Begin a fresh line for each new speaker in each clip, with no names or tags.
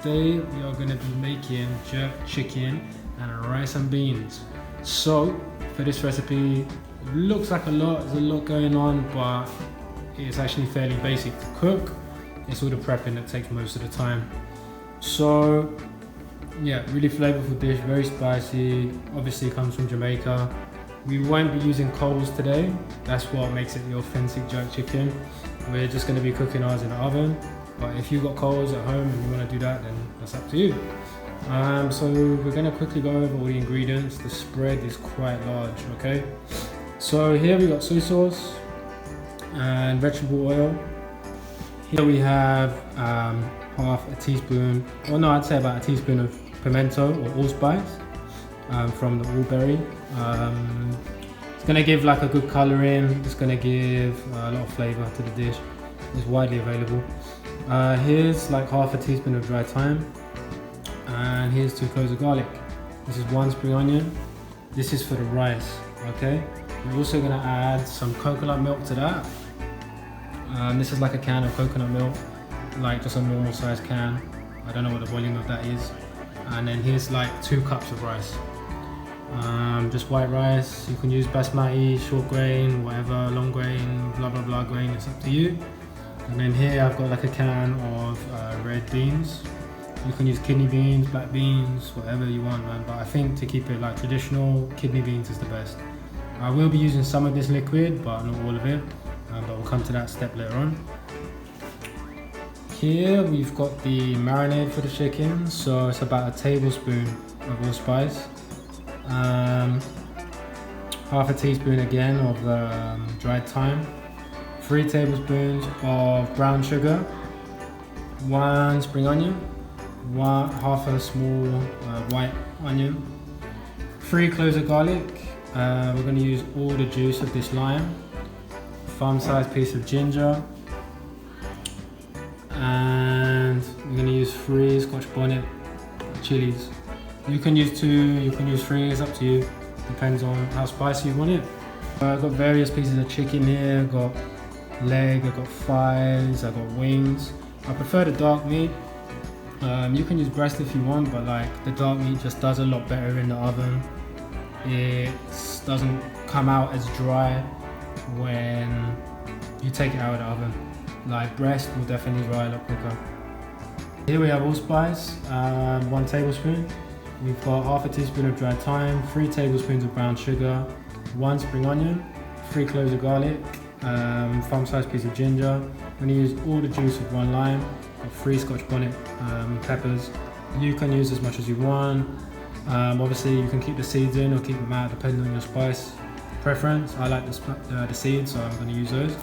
today we are going to be making jerk chicken and rice and beans. So for this recipe, it looks like a lot, there's a lot going on, but it's actually fairly basic to cook. It's all the prepping that takes most of the time. So yeah, really flavorful dish, very spicy, obviously comes from Jamaica. We won't be using coals today, that's what makes it the authentic jerk chicken. We're just going to be cooking ours in the oven, but if you've got coals at home and you want to do that, then that's up to you. So we're going to quickly go over all the ingredients. The spread is quite large, okay? So here we got soy sauce and vegetable oil. Here we have half a teaspoon, or no, I'd say about a teaspoon of pimento or allspice from the allberry. It's going to give like a good colouring, it's going to give a lot of flavour to the dish. It's widely available. Here's like half a teaspoon of dry thyme, and here's 2 cloves of garlic. This is 1 spring onion. This is for the rice, okay? We're also going to add some coconut milk to that. This is like a can of coconut milk, like just a normal size can. I don't know what the volume of that is. And then here's like 2 cups of rice. Just white rice. You can use basmati, short grain, whatever, long grain, blah blah blah grain, it's up to you. And then here I've got like a can of red beans. You can use kidney beans, black beans, whatever you want, man. But I think to keep it like traditional, kidney beans is the best. I will be using some of this liquid, but not all of it. But we'll come to that step later on. Here we've got the marinade for the chicken. So it's about a tablespoon of allspice. Half a teaspoon again of dried thyme. 3 tablespoons of brown sugar. 1 spring onion. Half a small white onion. 3 cloves of garlic. We're going to use all the juice of this lime. Thumb-sized piece of ginger, and we're going to use 3 Scotch bonnet chilies. You can use 2, you can use 3, it's up to you, depends on how spicy you want it. I've got various pieces of chicken here. I've got leg, I've got thighs, I've got wings. I prefer the dark meat. You can use breast if you want, but like the dark meat just does a lot better in the oven. It doesn't come out as dry when you take it out of the oven. Like breast will definitely dry a lot quicker. Here we have allspice, 1 tablespoon. We've got half a teaspoon of dried thyme, 3 tablespoons of brown sugar, 1 spring onion, 3 cloves of garlic, thumb-sized piece of ginger. I'm going to use all the juice of 1 lime, got 3 Scotch bonnet peppers. You can use as much as you want. Obviously you can keep the seeds in or keep them out depending on your spice preference. I like the seeds, so I'm going to use those.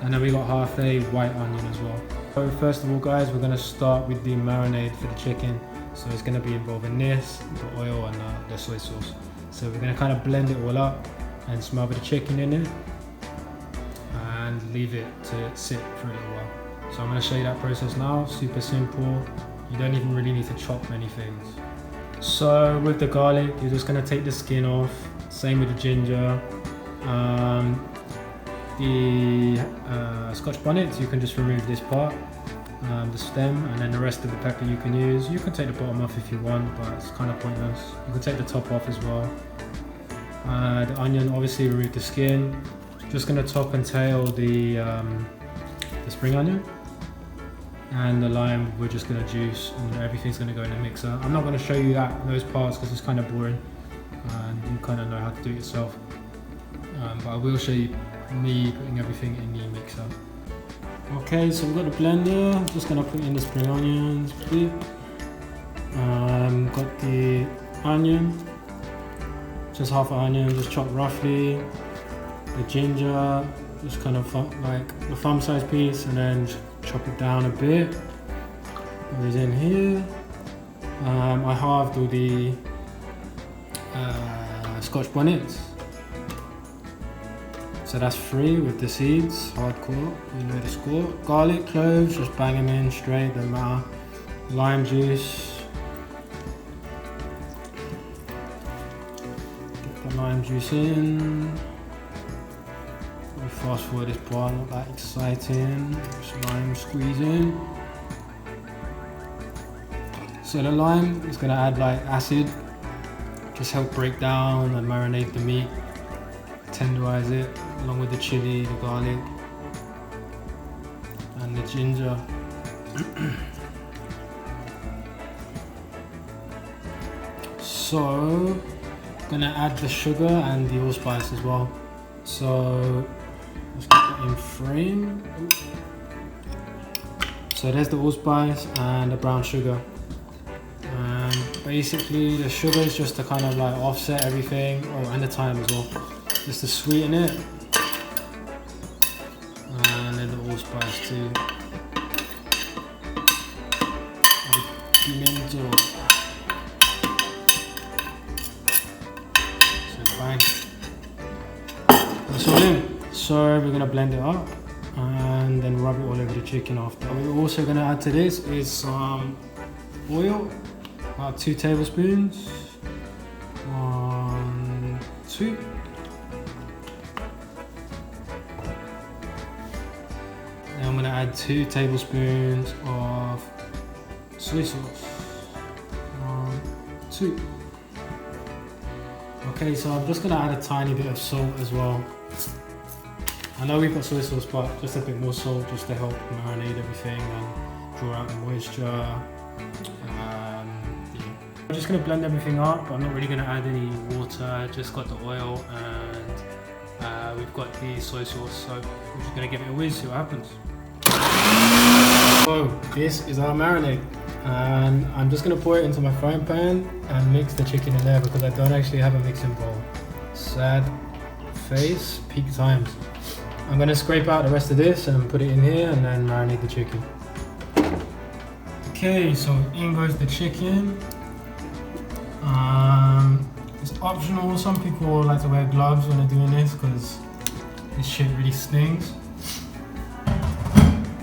And then we got half a white onion as well. So first of all guys, we're going to start with the marinade for the chicken. So it's going to be involving this, the oil and the soy sauce. So we're going to kind of blend it all up and smother the chicken in it and leave it to sit for a little while. So I'm going to show you that process now. Super simple. You don't even really need to chop many things. So with the garlic, you're just going to take the skin off. Same with the ginger. The Scotch bonnets, you can just remove this part, the stem, and then the rest of the pepper you can use. You can take the bottom off if you want, but it's kind of pointless. You can take the top off as well. The onion, obviously remove the skin. Just going to top and tail the spring onion. And the lime we're just going to juice, and everything's going to go in the mixer. I'm not going to show you those parts because it's kind of boring and you kind of know how to do it yourself, but I will show you me putting everything in the mixer. Okay, so we've got the blender. I'm just going to put in the spring onions. Got the onion, just half an onion, just chopped roughly. The ginger, just kind of like the thumb-sized piece, and then chop it down a bit. It is in here. I halved all the Scotch bonnets. So that's 3 with the seeds, hardcore, you know the score. Garlic, cloves, just bang them in straight, doesn't matter. Lime juice. Get the lime juice in. Fast forward this part, not that exciting. Just lime squeeze in. So the lime is going to add like acid, just help break down and marinate the meat, tenderize it, along with the chili, the garlic, and the ginger. So, gonna add the sugar and the allspice as well. So, let's get that in frame. So there's the allspice and the brown sugar. And basically the sugar is just to kind of like offset everything, and the thyme as well, just to sweeten it. And then the allspice too. Pimento. Fine. That's all in. So we're gonna blend it up and then rub it all over the chicken after. What we're also gonna add to this is some oil, about 2 tablespoons. 1, 2. Then I'm gonna add 2 tablespoons of soy sauce. 1, 2. Okay, so I'm just going to add a tiny bit of salt as well. I know we've got soy sauce, but just a bit more salt just to help marinate everything and draw out the moisture. Yeah. I'm just going to blend everything up. I'm not really going to add any water, just got the oil and we've got the soy sauce. So I'm just going to give it a whiz, see what happens. So this is our marinade. And I'm just going to pour it into my frying pan and mix the chicken in there because I don't actually have a mixing bowl. Sad face, peak times. I'm going to scrape out the rest of this and put it in here and then marinate the chicken. Okay, so in goes the chicken. It's optional. Some people like to wear gloves when they're doing this because this shit really stings.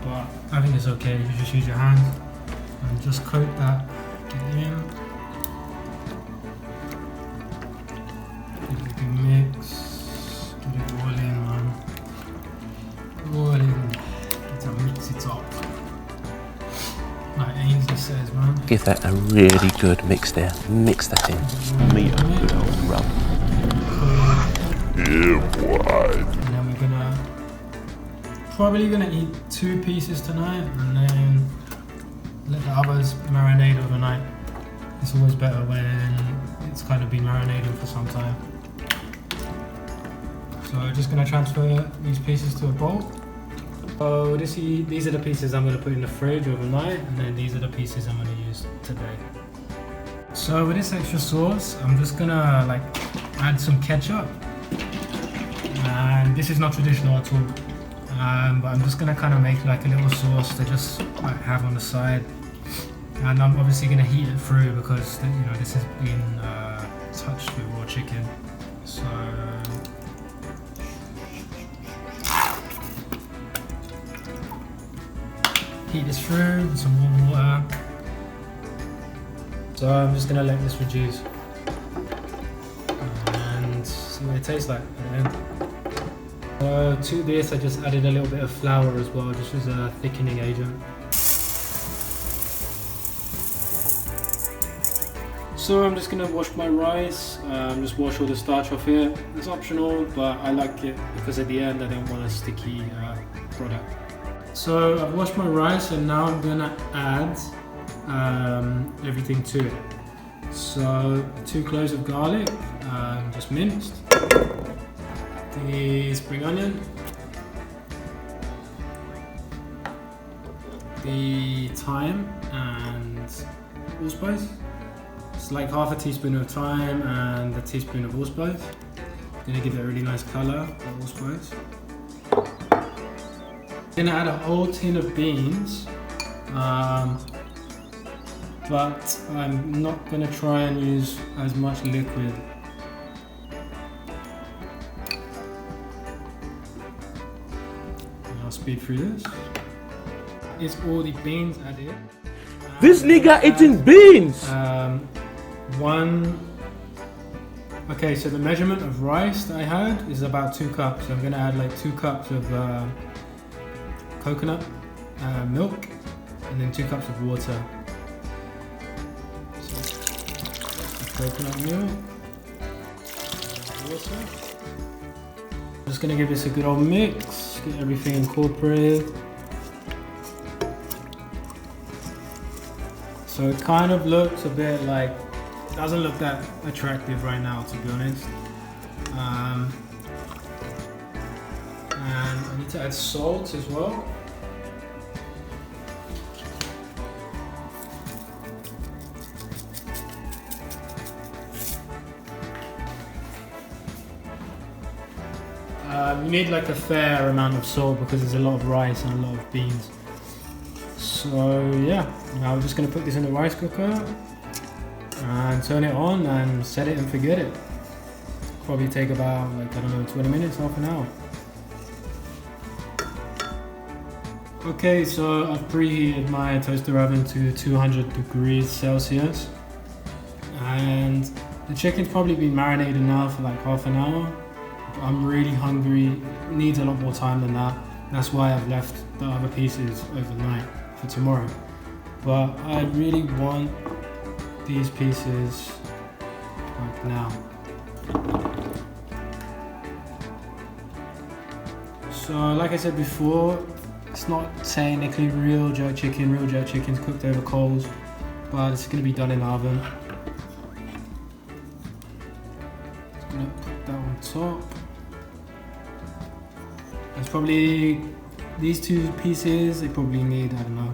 But I think it's okay, you just use your hands. And just coat that in. Give it a good mix. Get it all in, man. All in. Get to mix it up. Like Ainsley says, man.
Give that a really good mix there. Mix that in. Me a good old rub. Yeah, boy.
And then we're probably gonna eat 2 pieces tonight, and then let the others marinate overnight. It's always better when it's kind of been marinating for some time. So I'm just going to transfer these pieces to a bowl. So these are the pieces I'm going to put in the fridge overnight, and then these are the pieces I'm going to use today. So with this extra sauce, I'm just going to like add some ketchup. And this is not traditional at all. But I'm just gonna kind of make like a little sauce to just like have on the side, and I'm obviously gonna heat it through because this has been touched with raw chicken. So heat this through with some warm water. So I'm just gonna let this reduce and see what it tastes like at the end. To this I just added a little bit of flour as well, just as a thickening agent. So I'm just going to wash my rice, just wash all the starch off here. It's optional, but I like it because at the end I don't want a sticky product. So I've washed my rice and now I'm going to add everything to it. So 2 cloves of garlic, just minced. The spring onion, the thyme and allspice. It's like half a teaspoon of thyme and a teaspoon of allspice. Gonna give it a really nice colour, allspice. Gonna add a whole tin of beans, but I'm not gonna try and use as much liquid. Speed through this. It's all the beans added.
This nigga eating beans!
Okay, so the measurement of rice that I had is about 2 cups. So I'm gonna add like 2 cups of coconut milk and then 2 cups of water. coconut milk. Water. I'm just gonna give this a good old mix, get everything incorporated. So it kind of looks a bit like, it doesn't look that attractive right now, to be honest. And I need to add salt as well. You need like a fair amount of salt because there's a lot of rice and a lot of beans. So yeah, now we're just going to put this in the rice cooker and turn it on and set it and forget it. Probably take about, like, I don't know, 20 minutes, half an hour. Okay, so I've preheated my toaster oven to 200 degrees Celsius, and the chicken's probably been marinated now for like half an hour. I'm really hungry, it needs a lot more time than that. That's why I've left the other pieces overnight for tomorrow. But I really want these pieces like now. So like I said before, it's not technically real jerk chicken. Real jerk chicken's cooked over coals, but it's going to be done in the oven. Just going to put that on top. There's probably these two pieces, they probably need, I don't know,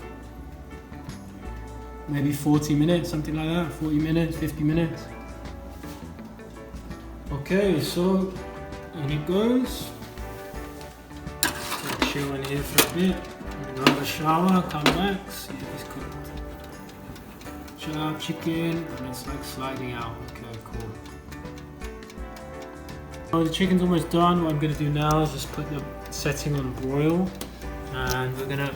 maybe 40 minutes, something like that, 40 minutes, 50 minutes. Okay, so in it goes. Chill in here for a bit. I'm gonna have a shower, come back, see if it's cooked. Shower chicken, and it's like sliding out. Okay, cool. So the chicken's almost done. What I'm gonna do now is just put the setting on broil, and we're gonna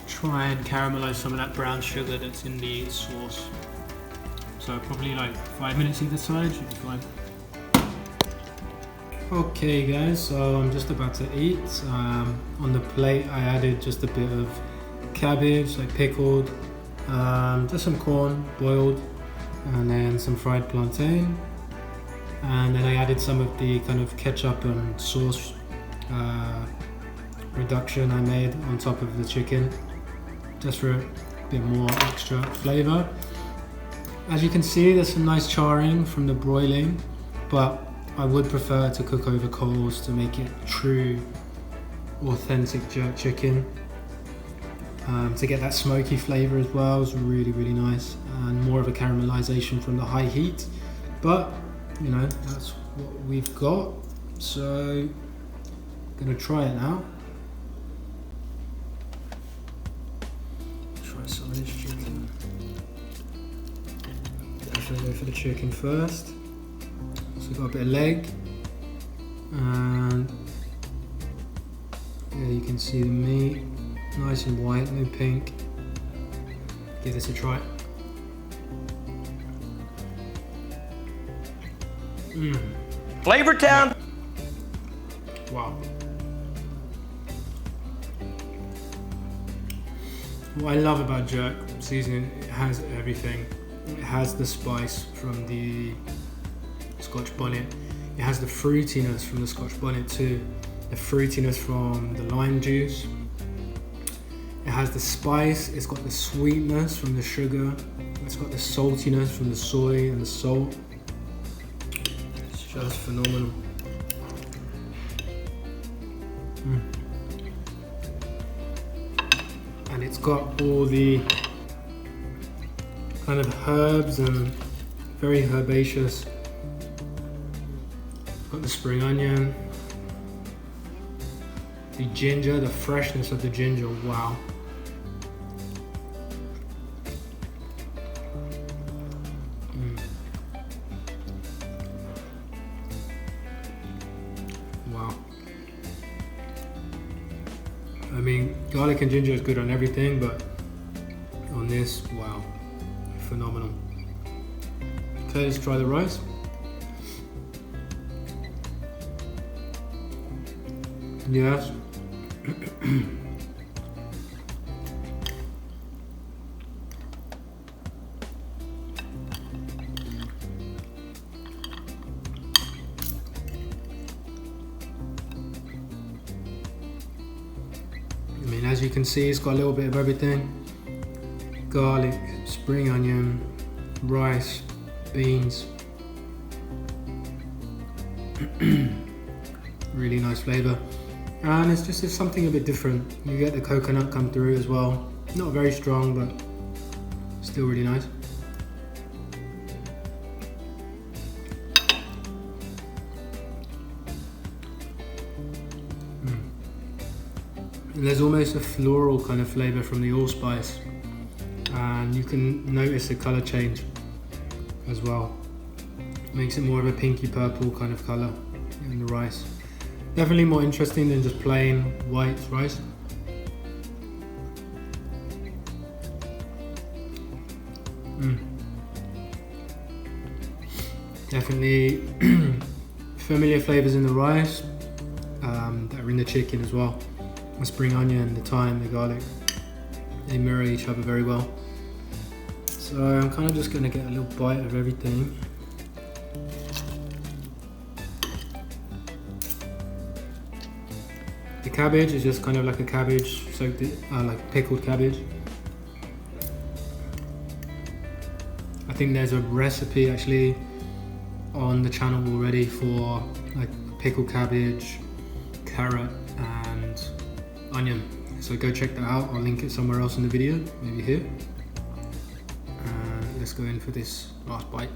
try and caramelize some of that brown sugar that's in the sauce. So probably like 5 minutes either side should be fine. Okay guys, so I'm just about to eat. On the plate I added just a bit of cabbage, like pickled, just some corn boiled, and then some fried plantain, and then I added some of the kind of ketchup and sauce reduction I made on top of the chicken, just for a bit more extra flavour. As you can see, there's some nice charring from the broiling, but I would prefer to cook over coals to make it true, authentic jerk chicken. To get that smoky flavour as well is really, really nice, and more of a caramelization from the high heat. But, you know, that's what we've got. So, I'm gonna try it now. Try some of this chicken. Definitely go for the chicken first. So we've got a bit of leg, and yeah, you can see the meat, nice and white, no pink. Give this a try.
Flavor Town!
Wow. What I love about jerk seasoning, it has everything. It has the spice from the Scotch bonnet. It has the fruitiness from the Scotch bonnet too. The fruitiness from the lime juice. It has the spice. It's got the sweetness from the sugar. It's got the saltiness from the soy and the salt. It's just phenomenal. And it's got all the kind of herbs and very herbaceous. Got the spring onion, the ginger, the freshness of the ginger, wow. Wow. I mean, garlic and ginger is good on everything, but on this, wow, phenomenal. Okay, let's try the rice. Yes. mean, as you can see, it's got a little bit of everything. Garlic, spring onion, rice, beans. Really nice flavour. And it's something a bit different. You get the coconut come through as well. Not very strong, but still really nice. And there's almost a floral kind of flavour from the allspice, and you can notice the colour change as well. Makes it more of a pinky purple kind of colour in the rice. Definitely more interesting than just plain white rice. Definitely familiar flavours in the rice that are in the chicken as well. The spring onion, the thyme, the garlic, they mirror each other very well. So I'm kind of just going to get a little bite of everything. The cabbage is just kind of like a cabbage soaked in, like pickled cabbage. I think there's a recipe actually on the channel already for like pickled cabbage, carrot and onion. So go check that out. I'll link it somewhere else in the video, maybe here. And let's go in for this last bite.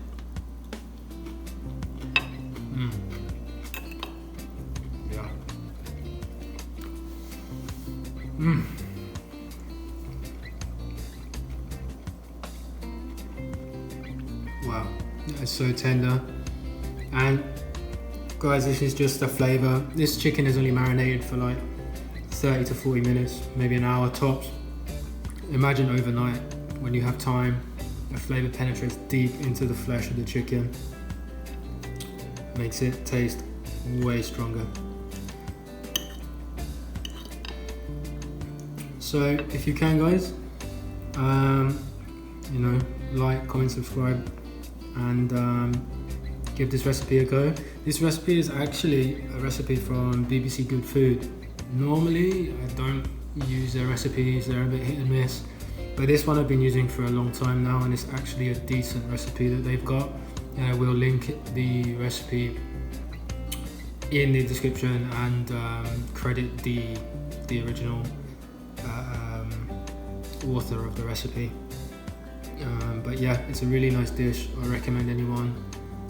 Yeah. Wow, that is so tender. And guys, this is just a flavour. This chicken is only marinated for like 30 to 40 minutes, maybe an hour tops. Imagine overnight, when you have time, the flavour penetrates deep into the flesh of the chicken. Makes it taste way stronger. So if you can, guys, you know, like, comment, subscribe, and give this recipe a go. This recipe is actually a recipe from BBC Good Food. Normally I don't use their recipes, they're a bit hit and miss, but this one I've been using for a long time now, and it's actually a decent recipe that they've got. We'll link the recipe in the description and credit the original author of the recipe. But yeah, it's a really nice dish. I recommend anyone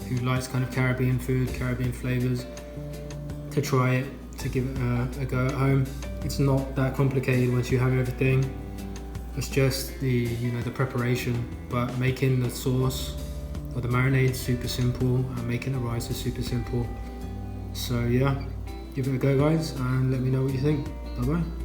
who likes kind of Caribbean food, Caribbean flavours, to try it, to give it a go at home. It's not that complicated once you have everything. It's just the preparation, but making the sauce or the marinade is super simple, and making the rice is super simple. So yeah, give it a go, guys, and let me know what you think. Bye bye.